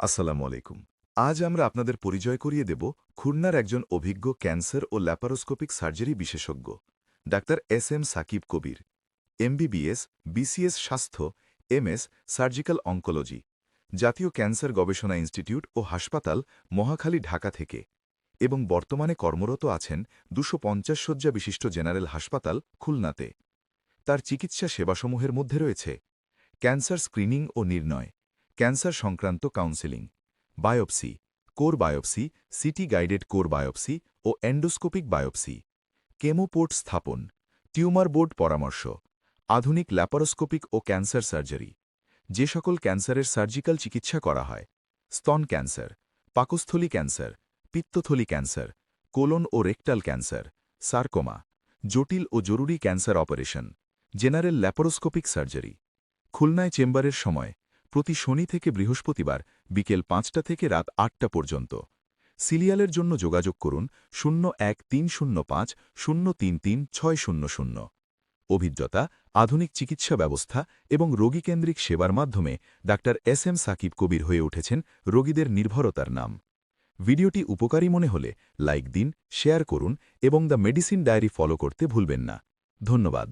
আসসালামু আলাইকুম। আজ আমরা আপনাদের পরিচয় করিয়ে দেব খুলনার একজন অভিজ্ঞ ক্যান্সার ও ল্যাপারোস্কোপিক সার্জারি বিশেষজ্ঞ ডাক্তার এস সাকিব কবির, এমবিবিএস, বিসিএস স্বাস্থ্য, এমএস সার্জিক্যাল অঙ্কোলজি, জাতীয় ক্যান্সার গবেষণা ইনস্টিটিউট ও হাসপাতাল, মহাখালী, ঢাকা থেকে এবং বর্তমানে কর্মরত আছেন ২৫০ শয্যা বিশিষ্ট জেনারেল হাসপাতাল, খুলনাতে। তার চিকিৎসা সেবাসমূহের মধ্যে রয়েছে ক্যান্সার স্ক্রিনিং ও নির্ণয়, ক্যান্সার সংক্রান্ত counselling, biopsy, core biopsy, CT guided core biopsy ও এন্ডোস্কোপিক বায়োপসি, কেমোপোর্ট স্থাপন, টিউমার বোর্ড পরামর্শ, আধুনিক ল্যাপারোস্কোপিক ও ক্যান্সার সার্জারি। যে সকল ক্যান্সারের সার্জিক্যাল চিকিৎসা করা হয়: স্তন ক্যান্সার, পাকস্থলী ক্যান্সার, পিত্তথলি ক্যান্সার, কোলন ও রেকটাল ক্যান্সার, সার্কোমা, জটিল ও জরুরি cancer operation, general laparoscopic surgery. খুলনায় চেম্বারের সময় প্রতি শনি থেকে বৃহস্পতিবার বিকেল ৫টা থেকে রাত ৮টা পর্যন্ত। সিরিয়ালের জন্য যোগাযোগ করুন 01-305-033-600। অভিজ্ঞতা, আধুনিক চিকিৎসা ব্যবস্থা এবং রোগীকেন্দ্রিক সেবার মাধ্যমে ডাক্তার এস সাকিব কবির হয়ে উঠেছেন রোগীদের নির্ভরতার নাম। ভিডিওটি উপকারী মনে হলে লাইক দিন, শেয়ার করুন এবং দ্য মেডিসিন ডায়েরি ফলো করতে ভুলবেন না। ধন্যবাদ।